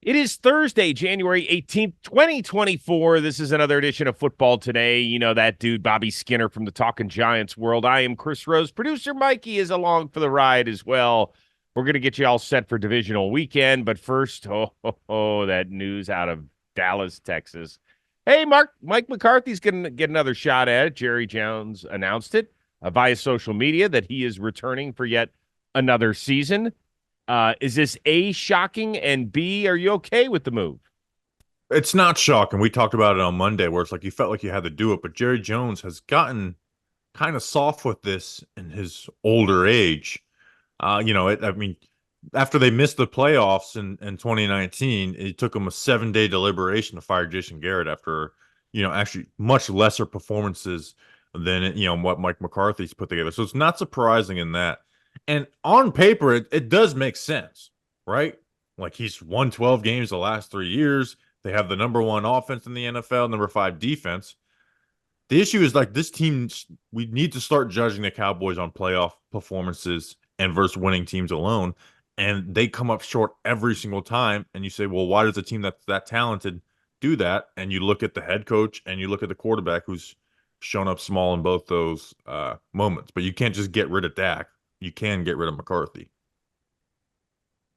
It is Thursday, January 18th, 2024. This is another edition of Football Today. You know that dude, Bobby Skinner from the Talking Giants world. I am Chris Rose. Producer Mikey is along for the ride as well. We're going to get you all set for divisional weekend. But first, that news out of Dallas, Texas. Hey, Mike McCarthy's going to get another shot at it. Jerry Jones announced it via social media that he is returning for yet another season. Is this A, shocking, and B, are you okay with the move? It's not shocking. We talked about it on Monday where it's like you felt like you had to do it, but Jerry Jones has gotten kind of soft with this in his older age. I mean, after they missed the playoffs in 2019, it took them a 7-day deliberation to fire Jason Garrett after, actually much lesser performances than, what Mike McCarthy's put together. So it's not surprising in that. And on paper, it does make sense, right? Like he's won 12 games the last 3 years. They have the number one offense in the NFL, number 5 defense. The issue is like this team, we need to start judging the Cowboys on playoff performances and versus winning teams alone. And they come up short every single time. And you say, well, why does a team that's that talented do that? And you look at the head coach and you look at the quarterback who's shown up small in both those moments. But you can't just get rid of Dak. You can get rid of McCarthy.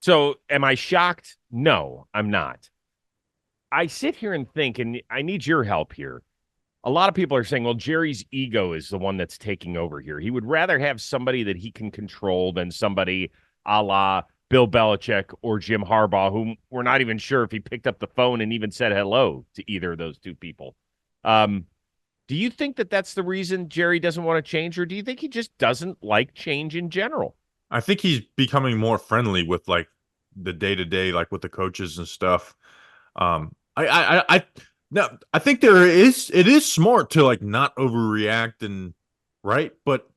So am I shocked? No, I'm not. I sit here and think, and I need your help here. A lot of people are saying, well, Jerry's ego is the one that's taking over here. He would rather have somebody that he can control than somebody a la Bill Belichick or Jim Harbaugh, whom we're not even sure if he picked up the phone and even said hello to either of those two people. Do you think that that's the reason Jerry doesn't want to change, or do you think he just doesn't like change in general? I think he's becoming more friendly with like the day-to-day, like with the coaches and stuff. I think it is smart to like not overreact and right, but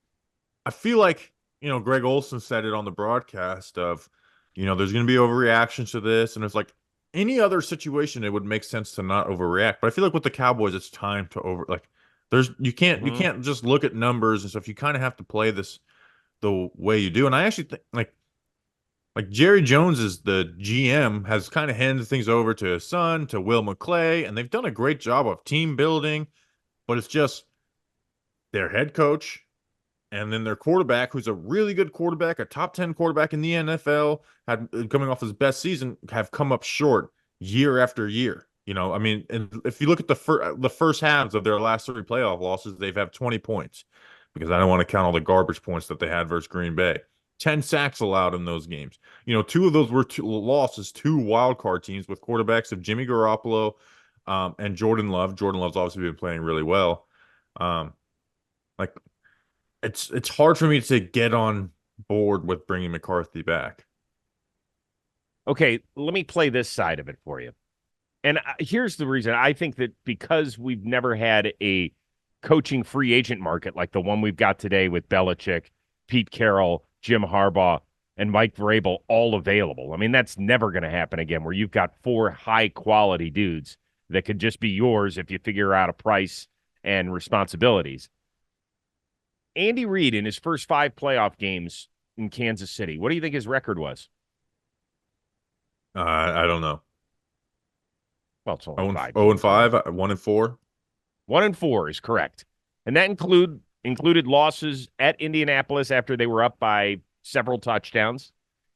I feel like Greg Olson said it on the broadcast of there's going to be overreactions to this, and it's like any other situation it would make sense to not overreact. But I feel like with the Cowboys, it's time to you can't just look at numbers and stuff. You kind of have to play this the way you do, and I actually think like Jerry Jones is the GM, has kind of handed things over to his son, to Will McClay, and they've done a great job of team building, but it's just their head coach and then their quarterback, who's a really good quarterback, a top 10 quarterback in the NFL, had coming off his best season, have come up short year after year. I mean, and if you look at the first halves of their last 3 playoff losses, they've had 20 points because I don't want to count all the garbage points that they had versus Green Bay. 10 sacks allowed in those games. 2 of those were losses to wild card teams with quarterbacks of Jimmy Garoppolo and Jordan Love. Jordan Love's obviously been playing really well. Like it's hard for me to get on board with bringing McCarthy back. Okay, let me play this side of it for you. And here's the reason. I think that because we've never had a coaching free agent market like the one we've got today with Belichick, Pete Carroll, Jim Harbaugh, and Mike Vrabel all available. I mean, that's never going to happen again, where you've got 4 high-quality dudes that could just be yours if you figure out a price and responsibilities. Andy Reid, in his first 5 playoff games in Kansas City, what do you think his record was? I don't know. Well, it's only 5 0 and games. 5, 1 and 4. 1-4 is correct. And that included losses at Indianapolis after they were up by several touchdowns.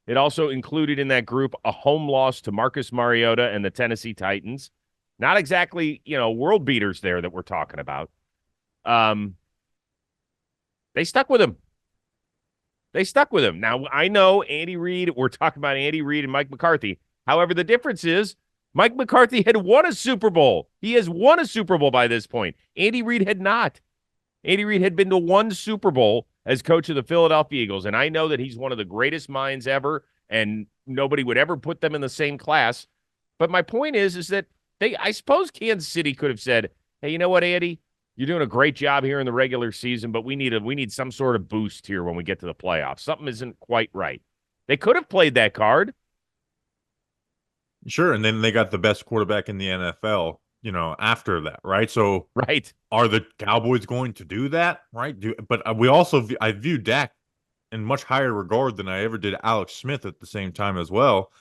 It also included in that group a home loss to Marcus Mariota and the Tennessee Titans. Not exactly, world beaters there that we're talking about. They stuck with him. Now, I know Andy Reid, we're talking about Andy Reid and Mike McCarthy. However, the difference is Mike McCarthy had won a Super Bowl. He has won a Super Bowl by this point. Andy Reid had not. Andy Reid had been to 1 Super Bowl as coach of the Philadelphia Eagles, and I know that he's one of the greatest minds ever, and nobody would ever put them in the same class. But my point is that I suppose Kansas City could have said, hey, you know what, Andy? You're doing a great job here in the regular season, but we need some sort of boost here when we get to the playoffs. Something isn't quite right. They could have played that card. Sure, and then they got the best quarterback in the NFL, after that, right? So, right, are the Cowboys going to do that, right? But I view Dak in much higher regard than I ever did Alex Smith at the same time as well.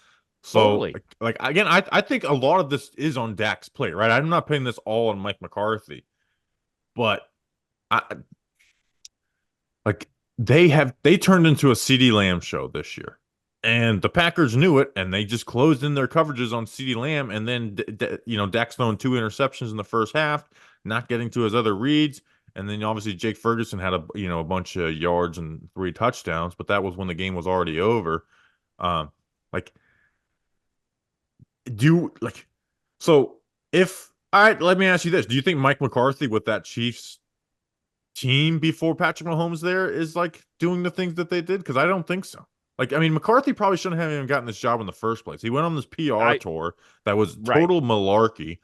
So, Totally. like again, I think a lot of this is on Dak's plate, right? I'm not putting this all on Mike McCarthy, but I like they turned into a CeeDee Lamb show this year. And the Packers knew it, and they just closed in their coverages on CeeDee Lamb, and then Dak's throwing 2 interceptions in the first half, not getting to his other reads, and then obviously Jake Ferguson had a bunch of yards and 3 touchdowns, but that was when the game was already over. Um, like do you like so if all right, let me ask you this. Do you think Mike McCarthy with that Chiefs team before Patrick Mahomes there is like doing the things that they did? Because I don't think so. Like, I mean, McCarthy probably shouldn't have even gotten this job in the first place. He went on this PR I tour that was right, total malarkey.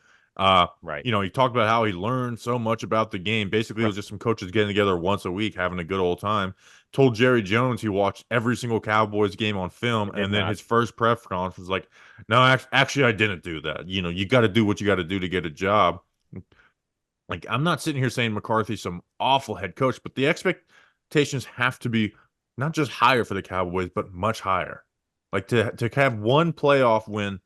right, He talked about how he learned so much about the game. Basically, it right. was just some coaches getting together once a week, having a good old time. Told Jerry Jones he watched every single Cowboys game on film, I did and then not. his first press conference was like, "No, actually, I didn't do that. You got to do what you got to do to get a job." Like, I'm not sitting here saying McCarthy's some awful head coach, but the expectations have to be not just higher for the Cowboys, but much higher. Like to have one playoff win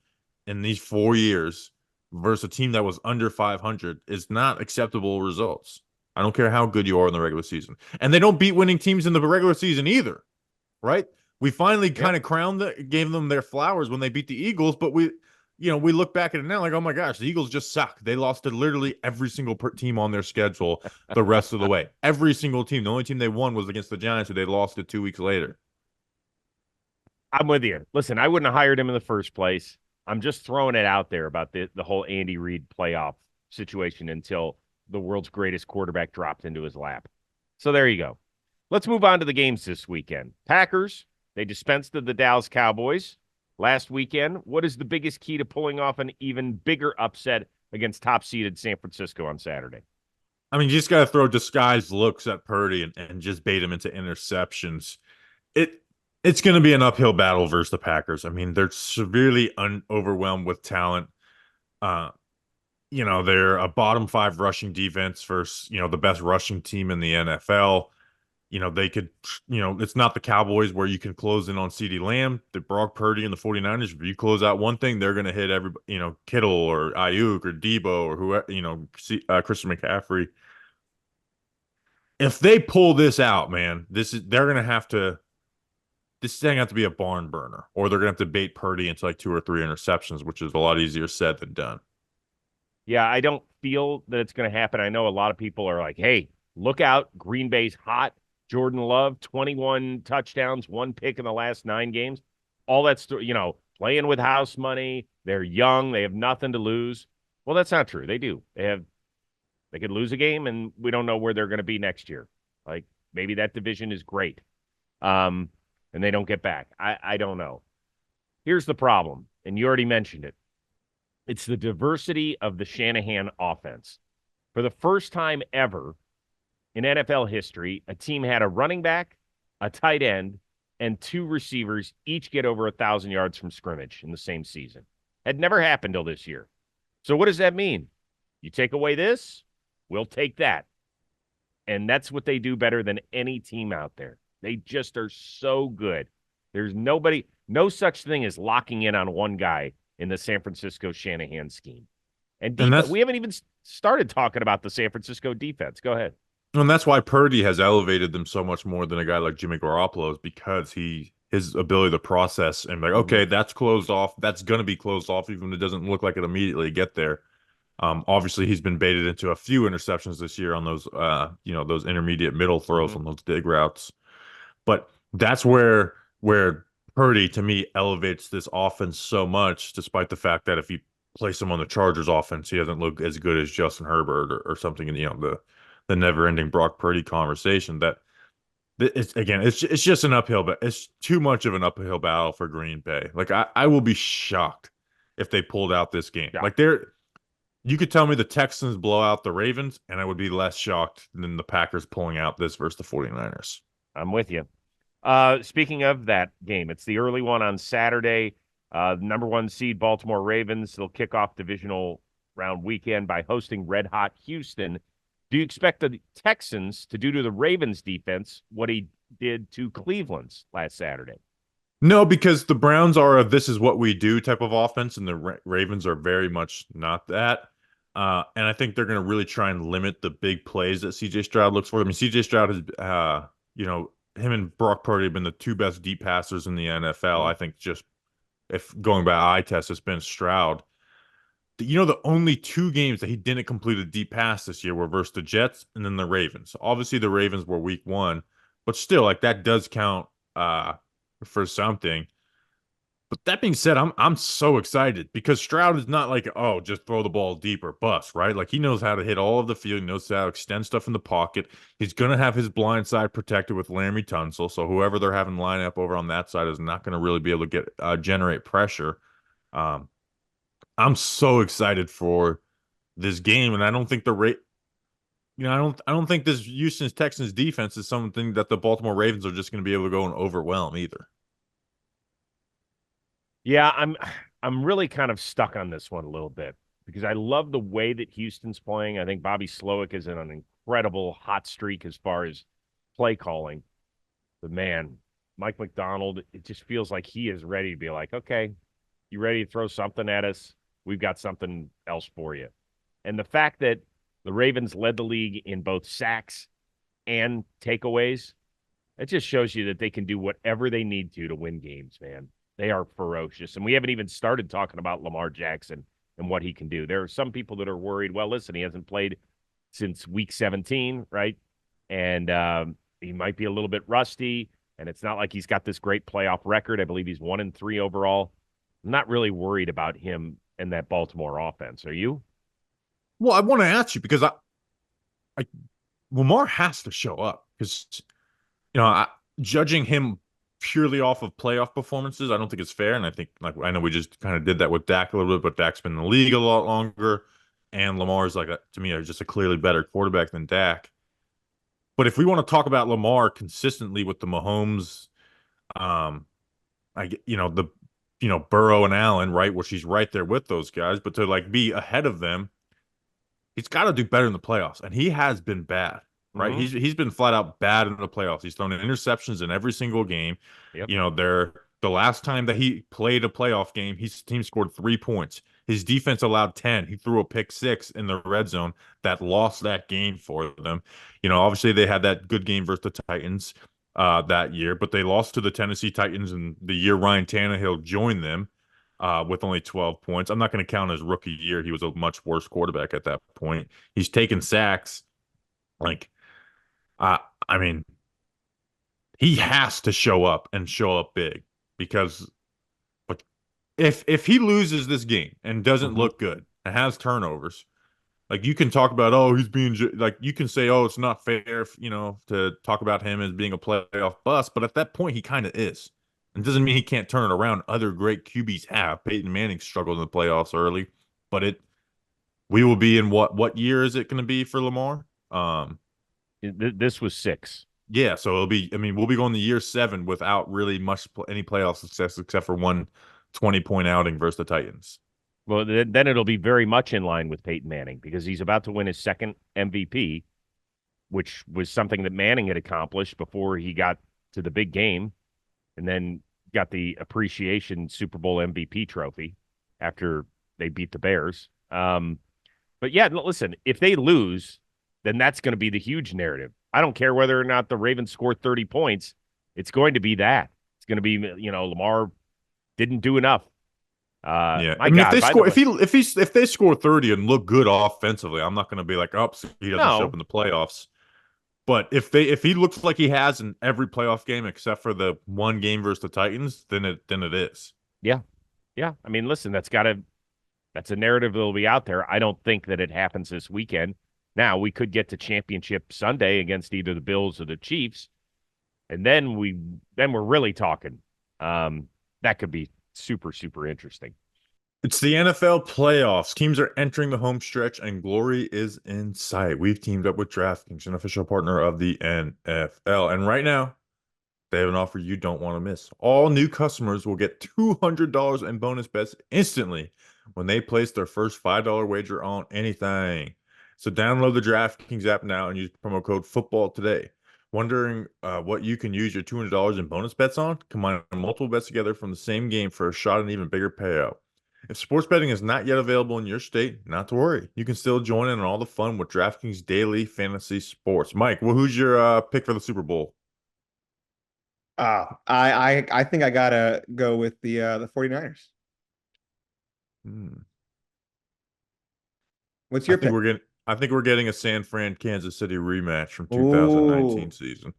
in these 4 years versus a team that was under 500 is not acceptable results. I don't care how good you are in the regular season. And they don't beat winning teams in the regular season either, right? We finally Yep. kind of gave them their flowers when they beat the Eagles, but we look back at it now like, oh my gosh, the Eagles just suck. They lost to literally every single team on their schedule the rest of the way. Every single team. The only team they won was against the Giants, who they lost to 2 weeks later. I'm with you. Listen, I wouldn't have hired him in the first place. I'm just throwing it out there about the whole Andy Reid playoff situation until the world's greatest quarterback dropped into his lap. So there you go. Let's move on to the games this weekend. Packers, they dispensed of the Dallas Cowboys last weekend. What is the biggest key to pulling off an even bigger upset against top-seeded San Francisco on Saturday? I mean, you just got to throw disguised looks at Purdy and just bait him into interceptions. It it's going to be an uphill battle versus the Packers. I mean, they're severely overwhelmed with talent. Uh, they're a bottom five rushing defense versus, the best rushing team in the NFL. They could, it's not the Cowboys where you can close in on CeeDee Lamb, the Brock Purdy and the 49ers. If you close out one thing, they're going to hit Kittle or Ayuk or Debo or whoever, Christian McCaffrey. If they pull this out, man, they're going to have to, this is going to have to be a barn burner, or they're going to have to bait Purdy into like 2 or 3 interceptions, which is a lot easier said than done. Yeah, I don't feel that it's going to happen. I know a lot of people are like, hey, look out. Green Bay's hot. Jordan Love, 21 touchdowns, 1 pick in the last 9 games. All that's, playing with house money. They're young. They have nothing to lose. Well, that's not true. They do. They could lose a game, and we don't know where they're going to be next year. Like, maybe that division is great. And they don't get back. I don't know. Here's the problem, and you already mentioned it. It's the diversity of the Shanahan offense. For the first time ever in NFL history, a team had a running back, a tight end, and 2 receivers each get over 1,000 yards from scrimmage in the same season. Had never happened till this year. So what does that mean? You take away this, we'll take that. And that's what they do better than any team out there. They just are so good. There's no such thing as locking in on one guy in the San Francisco Shanahan scheme. And And defense, that's we haven't even started talking about the San Francisco defense. Go ahead. and that's why Purdy has elevated them so much more than a guy like Jimmy Garoppolo is because his ability to process and like, Mm-hmm. okay, that's closed off. That's gonna be closed off, even if it doesn't look like it immediately get there. Obviously he's been baited into a few interceptions this year on those intermediate middle throws Mm-hmm. on those dig routes. But that's where Purdy to me elevates this offense so much, despite the fact that if you place him on the Chargers offense, he doesn't look as good as Justin Herbert or something in the never-ending Brock Purdy conversation. That it's just an uphill, but it's too much of an uphill battle for Green Bay. Like I will be shocked if they pulled out this game. Yeah, Like you could tell me the Texans blow out the Ravens, and I would be less shocked than the Packers pulling out this versus the 49ers. I'm with you. Speaking of that game, it's the early one on Saturday. Number 1 seed Baltimore Ravens. They'll kick off divisional round weekend by hosting red hot Houston. Do you expect the Texans to do to the Ravens defense what he did to Cleveland's last Saturday? No, because the Browns are a "this is what we do" type of offense, and the Ravens are very much not that. And I think they're going to really try and limit the big plays that CJ Stroud looks for. I mean, CJ Stroud has, him and Brock Purdy have been the two best deep passers in the NFL. Mhm. I think just if going by eye test, it's been Stroud. The only two games that he didn't complete a deep pass this year were versus the Jets and then the Ravens. Obviously, the Ravens were week one, but still, like that does count for something. But that being said, I'm so excited because Stroud is not like, oh, just throw the ball deep or bust, right? Like he knows how to hit all of the field, he knows how to extend stuff in the pocket. He's gonna have his blind side protected with Laremy Tunsil, so whoever they're having line up over on that side is not gonna really be able to get generate pressure. Um, I'm so excited for this game, and I don't think the rate. I don't think this Houston Texans defense is something that the Baltimore Ravens are just going to be able to go and overwhelm either. Yeah, I'm really kind of stuck on this one a little bit because I love the way that Houston's playing. I think Bobby Slowick is in an incredible hot streak as far as play calling. But man, Mike McDonald, it just feels like he is ready to be like, okay, you ready to throw something at us? We've got something else for you. And the fact that the Ravens led the league in both sacks and takeaways, it just shows you that they can do whatever they need to win games, man. They are ferocious. And we haven't even started talking about Lamar Jackson and what he can do. There are some people that are worried, well, listen, he hasn't played since week 17, right? And he might be a little bit rusty. And it's not like he's got this great playoff record. I believe he's 1-3 overall. I'm not really worried about him and that Baltimore offense. Are you? Well, I want to ask you because I Lamar has to show up because judging him purely off of playoff performances, I don't think it's fair. And I think, like, I know we just kind of did that with Dak a little bit, but Dak's been in the league a lot longer, and Lamar's like to me, just a clearly better quarterback than Dak. But if we want to talk about Lamar consistently with the Mahomes, um, the Burrow and Allen, right, which he's right there with those guys, but to like be ahead of them, he's got to do better in the playoffs, and he has been bad. Right, Mm-hmm. he's been flat out bad in the playoffs. He's thrown in interceptions in every single game. Yep. The last time that he played a playoff game, his team scored 3 points. His defense allowed 10. He threw a pick six in the red zone that lost that game for them. Obviously they had that good game versus the Titans that year, but they lost to the Tennessee Titans in the year Ryan Tannehill joined them with only 12 points. I'm not going to count his rookie year. He was a much worse quarterback at that point. He's taken sacks. Like, I mean, he has to show up and show up big because like if he loses this game and doesn't Mm-hmm. look good and has turnovers, like you can talk about, oh, he's being like you can say, oh, it's not fair, to talk about him as being a playoff bust, but at that point he kind of is. It doesn't mean he can't turn it around. Other great QBs have. Peyton Manning struggled in the playoffs early, but we will be in what year is it going to be for Lamar? This was 6. Yeah, so it'll be. I mean, we'll be going to year 7 without really much any playoff success except for one 20-point outing versus the Titans. Well, then it'll be very much in line with Peyton Manning because he's about to win his second MVP, which was something that Manning had accomplished before he got to the big game and then got the appreciation Super Bowl MVP trophy after they beat the Bears. But yeah, listen, if they lose, then that's going to be the huge narrative. I don't care whether or not the Ravens score 30 points. It's going to be that. It's going to be, Lamar didn't do enough. Yeah, I My mean, if God, they by the score, way, if they score 30 and look good offensively, I'm not going to be like, oh, so he doesn't show up no, in the playoffs. But if he looks like he has in every playoff game except for the one game versus the Titans, then it is. yeah, yeah. I mean, listen, that's a narrative that'll be out there. I don't think that it happens this weekend. Now we could get to championship Sunday against either the Bills or the Chiefs, and then we're really talking. That could be super, super interesting. It's the NFL playoffs. Teams are entering the home stretch and glory is in sight. We've teamed up with DraftKings, an official partner of the NFL. And right now, they have an offer you don't want to miss. All new customers will get $200 in bonus bets instantly when they place their first $5 wager on anything. So download the DraftKings app now and use promo code football today. Wondering what you can use your $200 in bonus bets on? Combine multiple bets together from the same game for a shot at an even bigger payout. If sports betting is not yet available in your state, not to worry. You can still join in on all the fun with DraftKings Daily Fantasy Sports. Mike, well, who's your pick for the Super Bowl? I think I gotta go with the 49ers. Hmm. What's I your think pick? we're getting I think we're getting a San Fran Kansas City rematch from 2019 Ooh. season.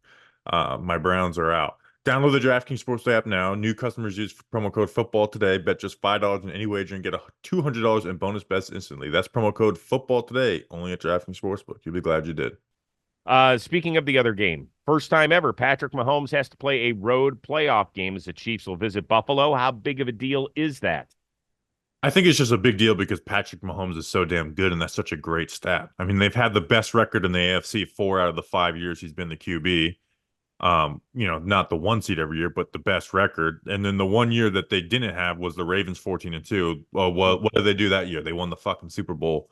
My Browns are out. Download the DraftKings Sports app now. New customers use promo code football today. Bet just $5 in any wager and get a $200 in bonus bets instantly. That's promo code football today only at DraftKings Sportsbook. You'll be glad you did. Speaking of the other game, first time ever, Patrick Mahomes has to play a road playoff game as the Chiefs will visit Buffalo. How big of a deal is that? I think it's just a big deal because Patrick Mahomes is so damn good, and that's such a great stat. I mean, they've had the best record in the AFC 4 out of the 5 years he's been the QB. Not the one seed every year, but the best record. And then the one year that they didn't have was the Ravens 14-2. Well, what did they do that year? They won the fucking Super Bowl.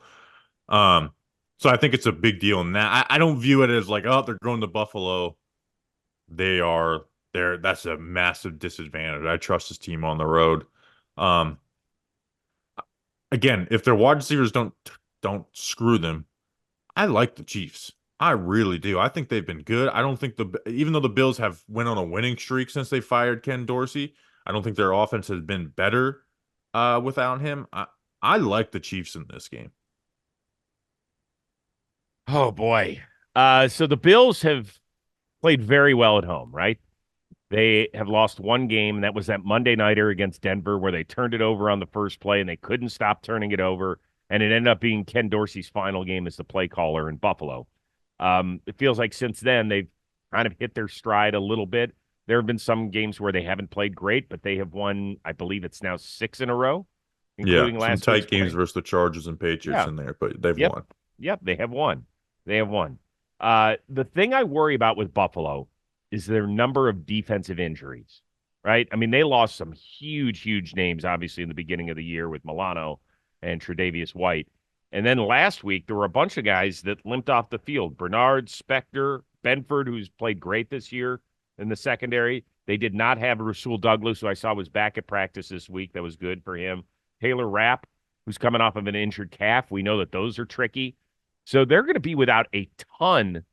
Um, so I think it's a big deal in that. I don't view it as like, oh, they're going to Buffalo. They are there. That's a massive disadvantage. I trust this team on the road. Um, Again, if their wide receivers don't screw them, I like the Chiefs. I really do. I think they've been good. I don't think even though the Bills have went on a winning streak since they fired Ken Dorsey, I don't think their offense has been better without him. I like the Chiefs in this game. Oh boy. So the Bills have played very well at home, right? They have lost one game, and that was that Monday nighter against Denver, where they turned it over on the first play and they couldn't stop turning it over. And it ended up being Ken Dorsey's final game as the play caller in Buffalo. It feels like since then they've kind of hit their stride a little bit. There have been some games where they haven't played great, but they have won, I believe it's now 6 in a row, Yeah, including some last week's tight games play. versus the Chargers and Patriots Yeah. in there, but they've Yep. won. Yep. They have won. They have won. The thing I worry about with Buffalo is their number of defensive injuries, right? I mean, they lost some huge, huge names, obviously, in the beginning of the year with Milano and Tre'Davious White. And then last week, there were a bunch of guys that limped off the field. Bernard, Spector, Benford, who's played great this year in the secondary. They did not have Rasul Douglas, who I saw was back at practice this week. That was good for him. Taylor Rapp, who's coming off of an injured calf. We know that those are tricky. So they're going to be without a ton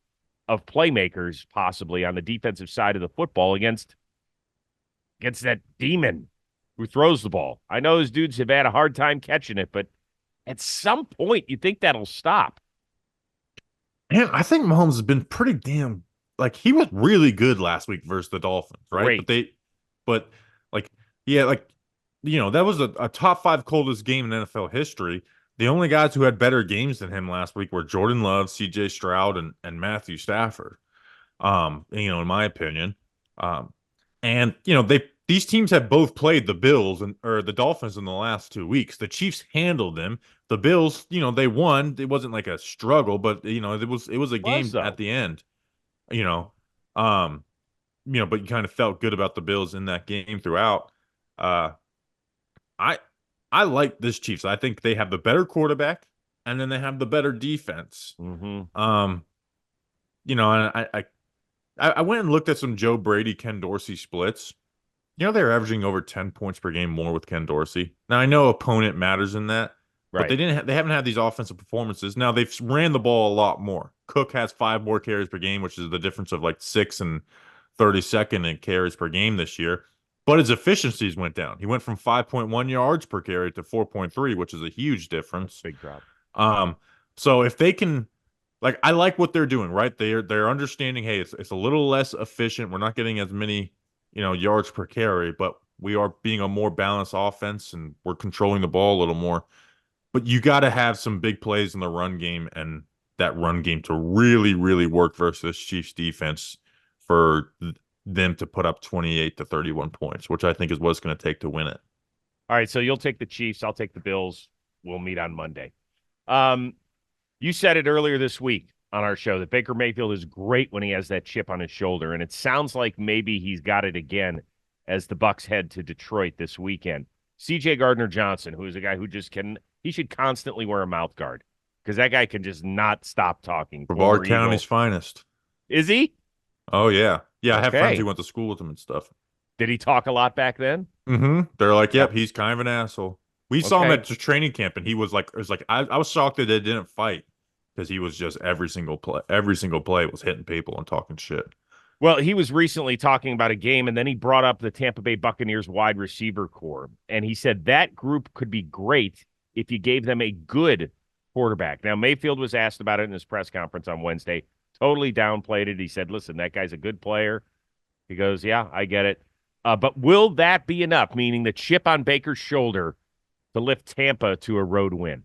of playmakers possibly on the defensive side of the football against that demon who throws the ball. I know those dudes have had a hard time catching it, but at some point you think that'll stop. And I think Mahomes has been pretty damn like he was really good last week versus the Dolphins, right? Great. But like, yeah, like that was a top five coldest game in NFL history. The only guys who had better games than him last week were Jordan Love, CJ Stroud, and Matthew Stafford. In my opinion. Um, and these teams have both played the Bills or the Dolphins in the last 2 weeks. The Chiefs handled them. The Bills, they won. It wasn't like a struggle, but it was a Was game at though. the end. You know, um, but you kind of felt good about the Bills in that game throughout. Uh, I I like this Chiefs. I think they have the better quarterback, and then they have the better defense. Mm-hmm. Um, and I went and looked at some Joe Brady, Ken Dorsey splits. They're averaging over 10 points per game more with Ken Dorsey. Now I know opponent matters in that, but Right. they haven't had these offensive performances. Now they've ran the ball a lot more. Cook has 5 more carries per game, which is the difference of like 6 and 32nd in carries per game this year. But his efficiencies went down. He went from 5.1 yards per carry to 4.3, which is a huge difference. Big drop. Um, so if they can, like, I like what they're doing, right? They're understanding, hey, it's a little less efficient. We're not getting as many, yards per carry, but we are being a more balanced offense and we're controlling the ball a little more. But you got to have some big plays in the run game and that run game to really, really work versus Chiefs defense for them to put up 28 to 31 points, which I think is what it's going to take to win it. All right, so you'll take the Chiefs, I'll take the Bills. We'll meet on Monday. You said it earlier this week on our show that Baker Mayfield is great when he has that chip on his shoulder, and it sounds like maybe he's got it again as the Bucs head to Detroit this weekend. C.J. Gardner-Johnson, who is a guy who he should constantly wear a mouth guard because that guy can just not stop talking. Brevard Former County's Eagle. finest. Is he? Oh yeah. Yeah, I have friends Okay. who went to school with him and stuff. Did he talk a lot back then? They're like, Yep. yep, he's kind of an asshole. We saw him Okay. at the training camp, and he was like, I was shocked that they didn't fight because he was just every single play was hitting people and talking shit. Well, he was recently talking about a game, and then he brought up the Tampa Bay Buccaneers wide receiver core. And he said that group could be great if you gave them a good quarterback. Now, Mayfield was asked about it in his press conference on Wednesday, totally downplayed it. He said, listen, that guy's a good player. He goes, yeah, I get it. But will that be enough, meaning the chip on Baker's shoulder to lift Tampa to a road win?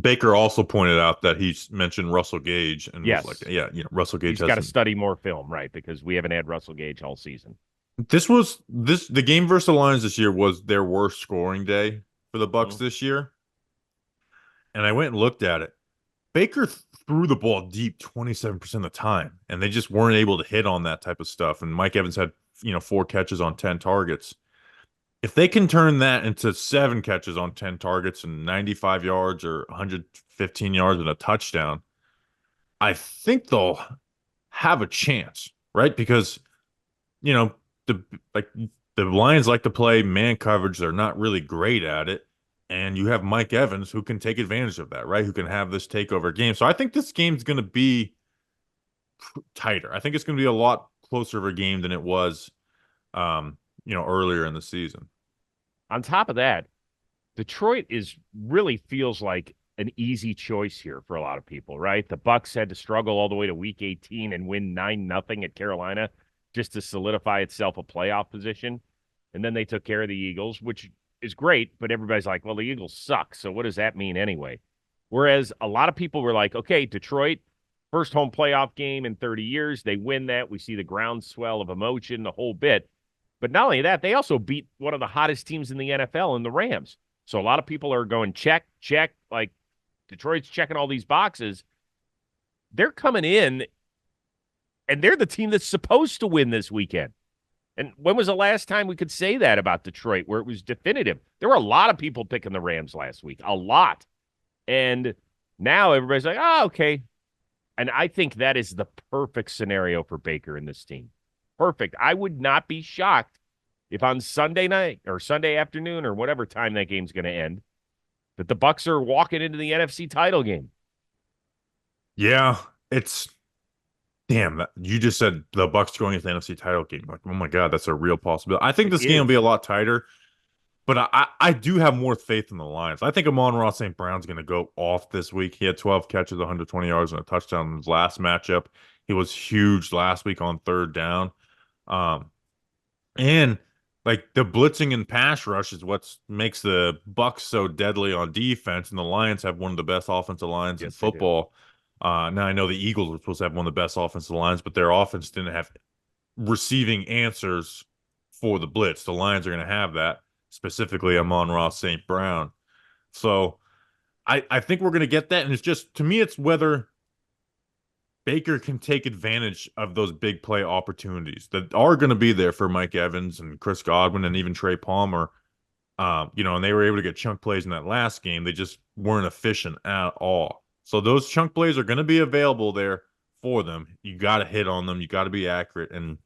Baker also pointed out that he mentioned Russell Gage and was like, Yes. yeah, Russell Gage He's got to hasn't. study more film, right? Because we haven't had Russell Gage all season. The game versus the Lions this year was their worst scoring day for the Bucks Mhm. this year. And I went and looked at it. Baker threw the ball deep 27% of the time, and they just weren't able to hit on that type of stuff. And Mike Evans had, 4 catches on 10 targets. If they can turn that into 7 catches on 10 targets and 95 yards or 115 yards and a touchdown, I think they'll have a chance, right? Because, you know, the like the Lions like to play man coverage. They're not really great at it. And you have Mike Evans who can take advantage of that, right? Who can have this takeover game. So I think this game's going to be tighter. I think it's going to be a lot closer of a game than it was, earlier in the season. On top of that, Detroit is really feels like an easy choice here for a lot of people, right? The Bucks had to struggle all the way to week 18 and win 9-0 at Carolina just to solidify itself a playoff position. And then they took care of the Eagles, which is great, but everybody's like, well, the Eagles suck. So what does that mean anyway? Whereas a lot of people were like, okay, Detroit, first home playoff game in 30 years. They win that. We see the groundswell of emotion, the whole bit. But not only that, they also beat one of the hottest teams in the NFL in the Rams. So a lot of people are going check, check, like Detroit's checking all these boxes. They're coming in and they're the team that's supposed to win this weekend. And when was the last time we could say that about Detroit where it was definitive? There were a lot of people picking the Rams last week, a lot. And now everybody's like, oh, okay. And I think that is the perfect scenario for Baker in this team. Perfect. I would not be shocked if on Sunday night or Sunday afternoon or whatever time that game's going to end, that the Bucks are walking into the NFC title game. Yeah, it's damn. You just said the Bucks going into the NFC title game. Like, oh my God, that's a real possibility. I think It this game will be is. a lot tighter, but I do have more faith in the Lions. I think Amon-Ra St. Brown's going to go off this week. He had 12 catches, 120 yards, and a touchdown in his last matchup. He was huge last week on third down. Um, and like the blitzing and pass rush is what makes the Bucks so deadly on defense, and the Lions have one of the best offensive lines in Yes, they do. football. Now I know the Eagles were supposed to have one of the best offensive lines, but their offense didn't have receiving answers for the blitz. The Lions are going to have that, specifically Amon-Ra St. Brown. So I think we're going to get that, and it's just to me, it's whether Baker can take advantage of those big play opportunities that are going to be there for Mike Evans and Chris Godwin and even Trey Palmer. And they were able to get chunk plays in that last game. They just weren't efficient at all. So those chunk plays are going to be available there for them. You got to hit on them. You got to be accurate. And,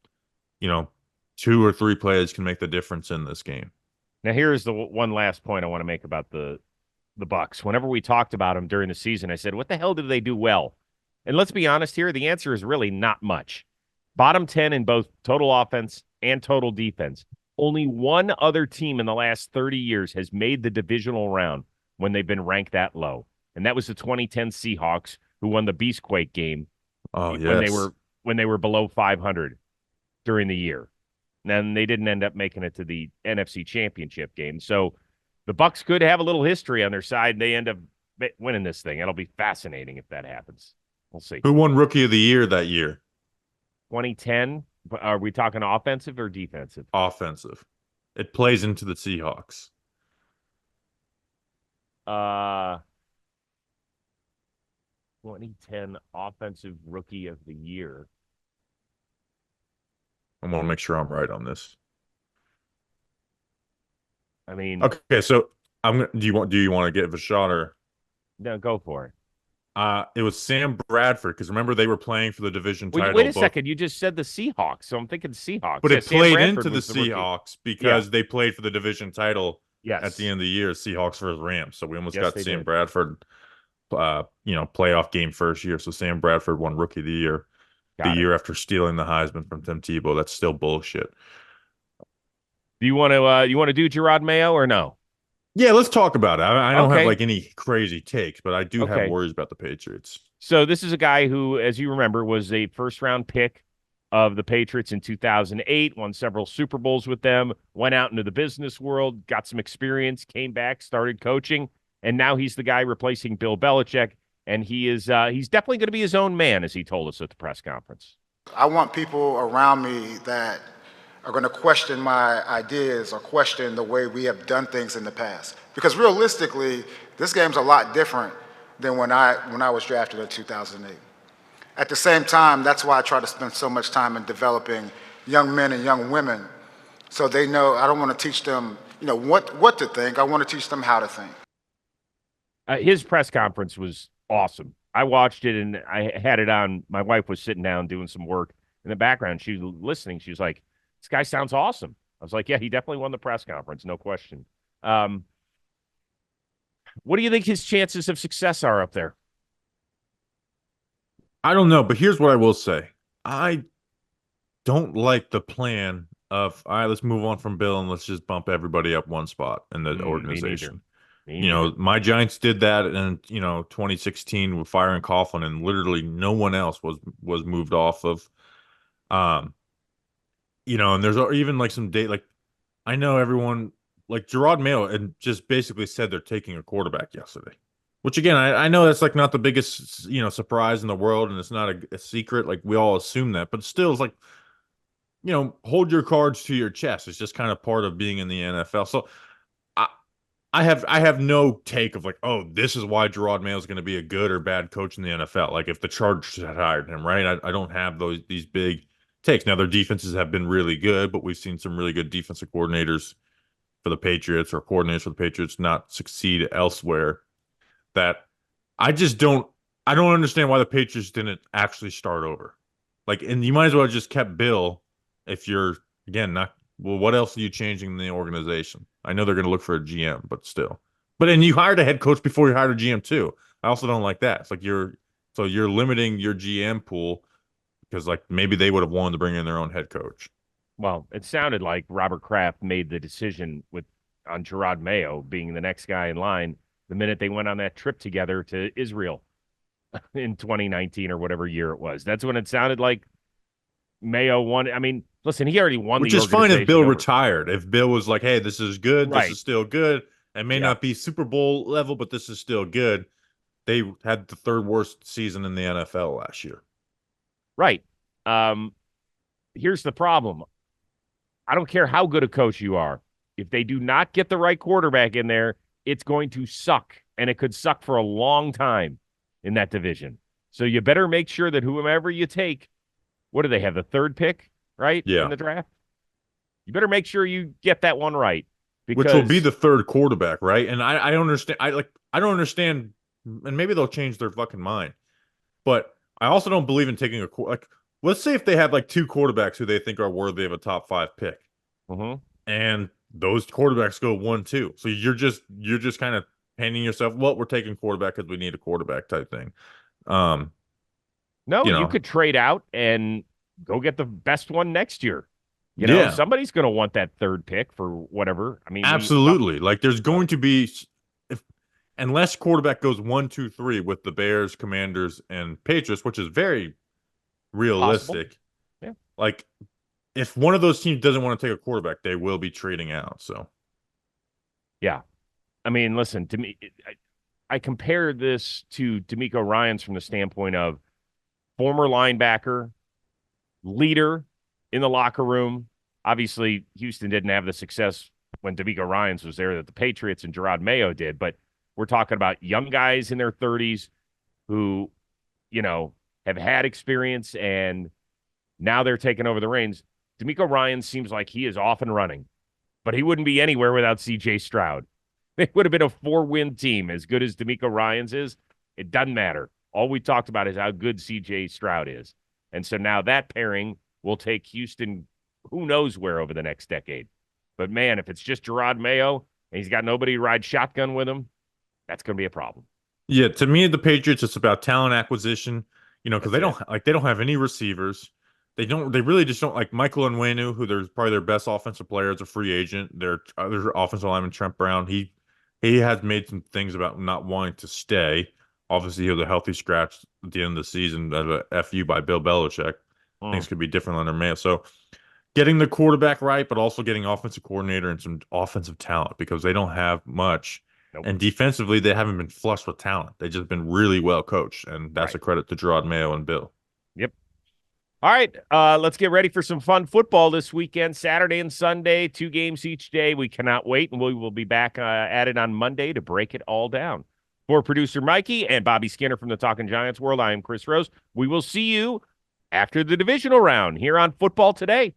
2 or 3 plays can make the difference in this game. Now, here's the one last point I want to make about the Bucks. Whenever we talked about them during the season, I said, what the hell did they do well? And let's be honest here, the answer is really not much. Bottom 10 in both total offense and total defense. Only one other team in the last 30 years has made the divisional round when they've been ranked that low. And that was the 2010 Seahawks, who won the Beastquake game Oh, when they yes. were below 500 during the year. And then they didn't end up making it to the NFC Championship game. So the Bucks could have a little history on their side, and they end up winning this thing. It'll be fascinating if that happens. We'll see. Who won Rookie of the Year that year? 2010. Are we talking offensive or defensive? Offensive. It plays into the Seahawks. 2010 offensive rookie of the year. I want to make sure I'm right on this. I mean, Okay, so do you want to give a shot or no, go for it. It was Sam Bradford, because remember they were playing for the division Wait title a both, second. You just said the Seahawks, so I'm thinking Seahawks. but Yeah, it Sam played Bradford into the was the rookie. Seahawks Yeah. because they played for the division title at the Yes. end of the year, Seahawks versus Rams. So we almost Yes, got they Sam did. Bradford, playoff game first year. So Sam Bradford won Rookie of the Year the Got it. year after stealing the Heisman from Tim Tebow. That's still bullshit. Do you want to do Jerod Mayo or no? Yeah, let's talk about it. I don't have Okay. like any crazy takes, but I do have Okay. worries about the Patriots. So this is a guy who, as you remember, was a first round pick of the Patriots in 2008, won several Super Bowls with them, went out into the business world, got some experience, came back, started coaching, and now he's the guy replacing Bill Belichick. And he's definitely going to be his own man, as he told us at the press conference. I want people around me that are going to question my ideas or question the way we have done things in the past. Because realistically, this game's a lot different than when I was drafted in 2008. At the same time, that's why I try to spend so much time in developing young men and young women so they know I don't want to teach them, what to think. I want to teach them how to think. His press conference was awesome. I watched it and I had it on. My wife was sitting down doing some work in the background. She was listening. She was like, "This guy sounds awesome." I was like, "Yeah, he definitely won the press conference, no question." What do you think his chances of success are up there? I don't know, but here's what I will say. I don't like the plan of, all right, let's move on from Bill and let's just bump everybody up one spot in the Me neither. organization. Me neither. My Giants did that in 2016 with Fire and Coughlin, and literally no one else was moved off of. And there's even like some date, like I know everyone, like Jerod Mayo and just basically said they're taking a quarterback yesterday. Which again, I know that's like not the biggest surprise in the world, and it's not a secret. Like we all assume that, but still, it's like hold your cards to your chest. It's just kind of part of being in the NFL. So I I have no take of like, oh, this is why Jerod Mayo is going to be a good or bad coach in the NFL. Like if the Chargers had hired him, right? I don't have these big takes. Now their defenses have been really good, but we've seen some really good defensive coordinators for the Patriots or coordinators for the Patriots not succeed elsewhere. That I just don't I don't understand why the Patriots didn't actually start over. Like, and you might as well have just kept Bill if you're again not well, what else are you changing in the organization? I know they're going to look for a GM, but still. But and you hired a head coach before you hired a GM too. I also don't like that. It's like you're limiting your GM pool because like maybe they would have wanted to bring in their own head coach. Well, it sounded like Robert Kraft made the decision on Jerod Mayo being the next guy in line the minute they went on that trip together to Israel in 2019 or whatever year it was. That's when it sounded like Mayo won. I mean, listen, he already won Which the is fine if Bill organization over. retired. If Bill was like, hey, this is good, this Right. is still good. It may Yeah. not be Super Bowl level, but this is still good. They had the third worst season in the NFL last year. Right. Here's the problem. I don't care how good a coach you are. If they do not get the right quarterback in there, it's going to suck. And it could suck for a long time in that division. So you better make sure that whomever you take, what do they have? The third pick, right? Yeah. In the draft? You better make sure you get that one right. Because Which will be the third quarterback, right? And I don't understand. I don't understand, and maybe they'll change their fucking mind. But I also don't believe in taking like. Let's say if they had like two quarterbacks who they think are worthy of a top 5 pick, and those quarterbacks go 1-2, so you're just kind of painting yourself. Well, we're taking quarterback because we need a quarterback type thing. No, you could trade out and go get the best one next year. Yeah. Somebody's going to want that third pick for whatever. I mean, absolutely. Like there's going to be, unless quarterback goes 1-2-3 with the Bears, Commanders, and Patriots, which is very realistic. Possible. Yeah. Like if one of those teams doesn't want to take a quarterback, they will be trading out. So, yeah. I mean, listen, to me, I compare this to D'Amico Ryans from the standpoint of former linebacker, leader in the locker room. Obviously, Houston didn't have the success when D'Amico Ryans was there that the Patriots and Jerod Mayo did, but we're talking about young guys in their 30s who, have had experience and now they're taking over the reins. D'Amico Ryans seems like he is off and running, but he wouldn't be anywhere without C.J. Stroud. It would have been a 4-win team as good as D'Amico Ryans is. It doesn't matter. All we talked about is how good C.J. Stroud is. And so now that pairing will take Houston who knows where over the next decade. But, man, if it's just Jerod Mayo and he's got nobody to ride shotgun with him, that's going to be a problem. Yeah, to me, the Patriots, it's about talent acquisition, because they That's don't have any receivers. They really just don't like Michael Onwenu, who they're probably their best offensive player as a free agent. Their other offensive lineman, Trent Brown, he has made some things about not wanting to stay. Obviously, he was a healthy scratch at the end of the season as a FU by Bill Belichick. Things could be different under Mayo. So getting the quarterback right, but also getting offensive coordinator and some offensive talent because they don't have much. Nope. And defensively, they haven't been flushed with talent. They've just been really well coached, and that's a credit to Jerod Mayo and Bill. Yep. All right, let's get ready for some fun football this weekend, Saturday and Sunday, 2 games each day. We cannot wait, and we will be back at it on Monday to break it all down. For producer Mikey and Bobby Skinner from the Talking Giants world, I am Chris Rose. We will see you after the divisional round here on Football Today.